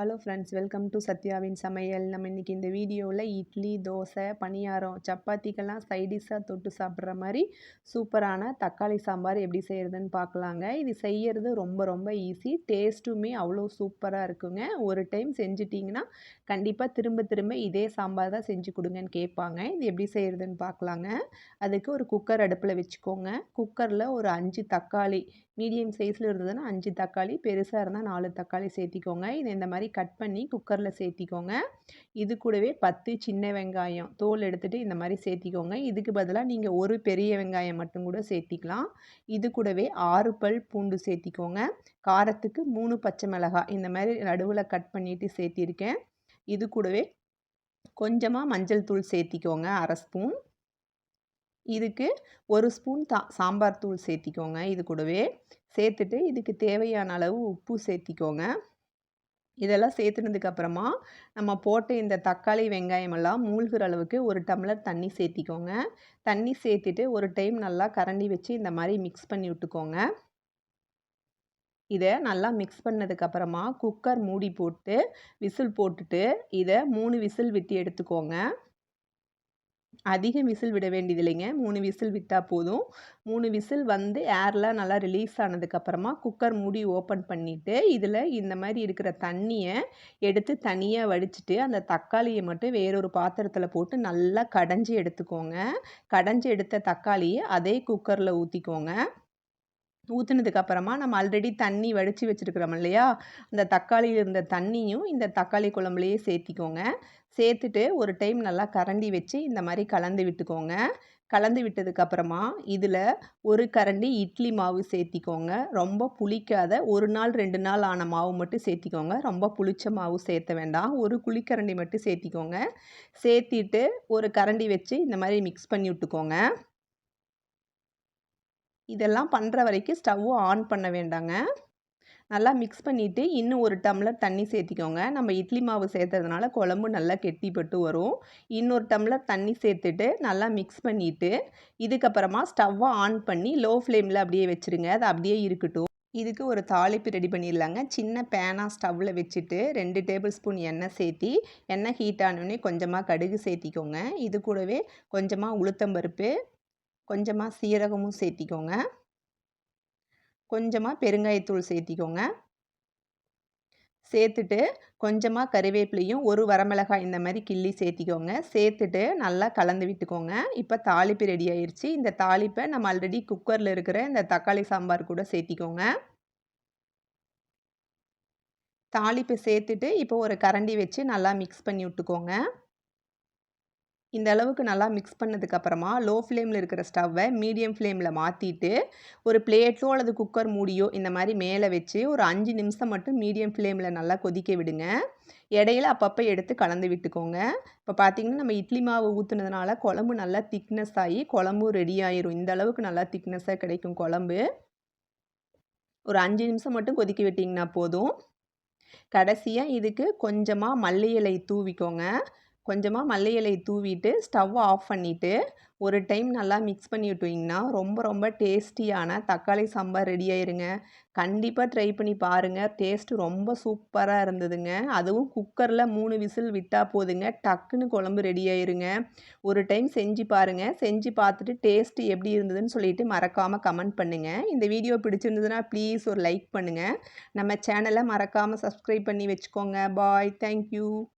Hello friends, welcome to சத்யாவின் சமையல். நம்ம இன்றைக்கி இந்த வீடியோவில் இட்லி, தோசை, பணியாரம், சப்பாத்திக்கெல்லாம் சைடிஷ்ஷாக தொட்டு சாப்பிட்ற மாதிரி சூப்பரான தக்காளி சாம்பார் எப்படி செய்கிறதுன்னு பார்க்கலாங்க. இது செய்கிறது ரொம்ப ரொம்ப ஈஸி, டேஸ்ட்டுமே அவ்வளோ சூப்பராக இருக்குங்க. ஒரு டைம் செஞ்சிட்டிங்கன்னா கண்டிப்பாக திரும்ப திரும்ப இதே சாம்பார் தான் செஞ்சு கொடுங்கன்னு கேட்பாங்க. இது எப்படி செய்கிறதுன்னு பார்க்கலாங்க. அதுக்கு ஒரு குக்கர் அடுப்பில் வச்சுக்கோங்க. குக்கரில் ஒரு 5 தக்காளி, மீடியம் சைஸில் இருந்ததுன்னா 5 தக்காளி, பெருசாக இருந்தால் 4 தக்காளி சேர்த்திக்கோங்க. இதை இந்த மாதிரி கட் பண்ணி குக்கரில் சேர்த்திக்கோங்க. இது கூடவே 10 சின்ன வெங்காயம் தோல் எடுத்துகிட்டு இந்த மாதிரி சேர்த்திக்கோங்க. இதுக்கு பதிலாக நீங்கள் ஒரு பெரிய வெங்காயம் மட்டும் கூட சேர்த்திக்கலாம். இது கூடவே 6 பல் பூண்டு சேர்த்திக்கோங்க. காரத்துக்கு 3 பச்சை மிளகாய் இந்த மாதிரி நடுவில் கட் பண்ணிவிட்டு சேர்த்திருக்கேன். இது கூடவே கொஞ்சமாக மஞ்சள் தூள் சேர்த்திக்கோங்க, 1/2 ஸ்பூன். இதுக்கு 1 ஸ்பூன் சாம்பார் தூள் சேர்த்திக்கோங்க. இது கூடவே சேர்த்துட்டு இதுக்கு தேவையான அளவு உப்பு சேர்த்திக்கோங்க. இதெல்லாம் சேர்த்துனதுக்கப்புறமா நம்ம போட்ட இந்த தக்காளி வெங்காயமெல்லாம் மூழ்கிற அளவுக்கு 1 டம்ளர் தண்ணி சேர்த்திக்கோங்க. தண்ணி சேர்த்துட்டு ஒரு டைம் நல்லா கரண்டி வச்சு இந்த மாதிரி மிக்ஸ் பண்ணி விட்டுக்கோங்க. இதை நல்லா மிக்ஸ் பண்ணதுக்கப்புறமா குக்கர் மூடி போட்டு விசில் போட்டுட்டு இதை 3 விசில் விட்டு எடுத்துக்கோங்க. அதிக விசில் விட வேண்டியது இல்லைங்க, 3 விசில் விட்டால் போதும். 3 விசில் வந்து ஏர்லாம் நல்லா ரிலீஸ் ஆனதுக்கப்புறமா குக்கர் மூடி ஓப்பன் பண்ணிவிட்டு இதில் இந்த மாதிரி இருக்கிற தண்ணியை எடுத்து தனியாக வடிச்சிட்டு அந்த தக்காளியை மட்டும் வேறொரு பாத்திரத்தில் போட்டு நல்லா கடைஞ்சி எடுத்துக்கோங்க. கடைஞ்சி எடுத்த தக்காளியை அதே குக்கரில் ஊற்றிக்கோங்க. ஊற்றுனதுக்கப்புறமா நம்ம ஆல்ரெடி தண்ணி வடித்து வச்சுருக்கிறோம் இல்லையா, அந்த தக்காளியில் இருந்த தண்ணியும் இந்த தக்காளி குழம்புலையே சேர்த்திக்கோங்க. சேர்த்துட்டு ஒரு டைம் நல்லா கரண்டி வச்சு இந்த மாதிரி கலந்து விட்டுக்கோங்க. கலந்து விட்டதுக்கப்புறமா இதில் ஒரு கரண்டி இட்லி மாவு சேர்த்திக்கோங்க. ரொம்ப புளிக்காத 1 நாள் 2 நாள் ஆன மாவு மட்டும் சேர்த்திக்கோங்க. ரொம்ப புளிச்ச மாவு சேர்த்த வேண்டாம். ஒரு குழிக்கரண்டி மட்டும் சேர்த்திக்கோங்க. சேர்த்திட்டு ஒரு கரண்டி வச்சு இந்த மாதிரி மிக்ஸ் பண்ணி விட்டுக்கோங்க. இதெல்லாம் பண்ணுற வரைக்கும் ஸ்டவ்வும் ஆன் பண்ண வேண்டாங்க. நல்லா மிக்ஸ் பண்ணிவிட்டு இன்னும் 1 டம்ளர் தண்ணி சேர்த்திக்கோங்க. நம்ம இட்லி மாவு சேர்த்ததுனால குழம்பு நல்லா கெட்டிப்பட்டு வரும். இன்னொரு டம்ளர் தண்ணி சேர்த்துட்டு நல்லா மிக்ஸ் பண்ணிவிட்டு இதுக்கப்புறமா ஸ்டவ்வை ஆன் பண்ணி லோ ஃப்ளேமில் அப்படியே வச்சுருங்க. அது அப்படியே இருக்கட்டும். இதுக்கு ஒரு தாளிப்பு ரெடி பண்ணிடலாங்க. சின்ன பேனாக ஸ்டவ்வில் வச்சுட்டு 2 டேபிள் ஸ்பூன் எண்ணெய் சேர்த்தி, எண்ணெய் ஹீட் ஆனோடனே கொஞ்சமாக கடுகு சேர்த்திக்கோங்க. இது கூடவே கொஞ்சமாக உளுத்தம்பருப்பு, கொஞ்சமாக சீரகமும் சேர்த்திக்கோங்க. கொஞ்சமாக பெருங்காயத்தூள் சேர்த்திக்கோங்க. சேர்த்துட்டு கொஞ்சமாக கறிவேப்பிலையும் 1 வரமிளகாய் இந்த மாதிரி கிள்ளி சேர்த்திக்கோங்க. சேர்த்துட்டு நல்லா கலந்து விட்டுக்கோங்க. இப்போ தாளிப்பு ரெடி ஆயிடுச்சு. இந்த தாளிப்பை நம்ம ஆல்ரெடி குக்கரில் இருக்கிற இந்த தக்காளி சாம்பார் கூட சேர்த்திக்கோங்க. தாளிப்பு சேர்த்துட்டு இப்போ ஒரு கரண்டி வச்சு நல்லா மிக்ஸ் பண்ணி விட்டுக்கோங்க. இந்த அளவுக்கு நல்லா மிக்ஸ் பண்ணதுக்கப்புறமா லோ ஃப்ளேமில் இருக்கிற ஸ்டவ்வை மீடியம் ஃப்ளேமில் மாற்றிட்டு ஒரு பிளேட்டோ அல்லது குக்கர் மூடியோ இந்த மாதிரி மேலே வச்சு ஒரு 5 நிமிஷம் மட்டும் மீடியம் ஃப்ளேமில் நல்லா கொதிக்க விடுங்க. இடையில அப்பப்போ எடுத்து கலந்து விட்டுக்கோங்க. இப்போ பார்த்திங்கன்னா நம்ம இட்லி மாவு ஊற்றுனதுனால குழம்பு நல்லா திக்னஸ் ஆகி குழம்பும் ரெடி ஆயிரும். இந்த அளவுக்கு நல்லா திக்னஸாக கிடைக்கும் குழம்பு. ஒரு 5 நிமிஷம் மட்டும் கொதிக்க விட்டிங்கன்னா போதும். கடைசியாக இதுக்கு கொஞ்சமாக மல்லி இலை தூவிக்கோங்க. கொஞ்சமாக மல்லி இலை தூவிட்டு ஸ்டவ் ஆஃப் பண்ணிவிட்டு ஒரு டைம் நல்லா மிக்ஸ் பண்ணி விட்டுவிங்கன்னா ரொம்ப ரொம்ப டேஸ்டியான தக்காளி சாம்பார் ரெடி ஆயிருங்க. கண்டிப்பாக ட்ரை பண்ணி பாருங்கள். டேஸ்ட்டு ரொம்ப சூப்பராக இருந்ததுங்க. அதுவும் குக்கரில் 3 விசில் விட்டால் போதுங்க, டக்குன்னு குழம்பு ரெடி ஆயிருங்க. ஒரு டைம் செஞ்சு பாருங்கள். செஞ்சு பார்த்துட்டு டேஸ்ட்டு எப்படி இருந்ததுன்னு சொல்லிட்டு மறக்காமல் கமெண்ட் பண்ணுங்கள். இந்த வீடியோ பிடிச்சிருந்ததுன்னா ப்ளீஸ் ஒரு லைக் பண்ணுங்கள். நம்ம சேனலை மறக்காமல் சப்ஸ்கிரைப் பண்ணி வச்சுக்கோங்க. பாய், தேங்க்யூ.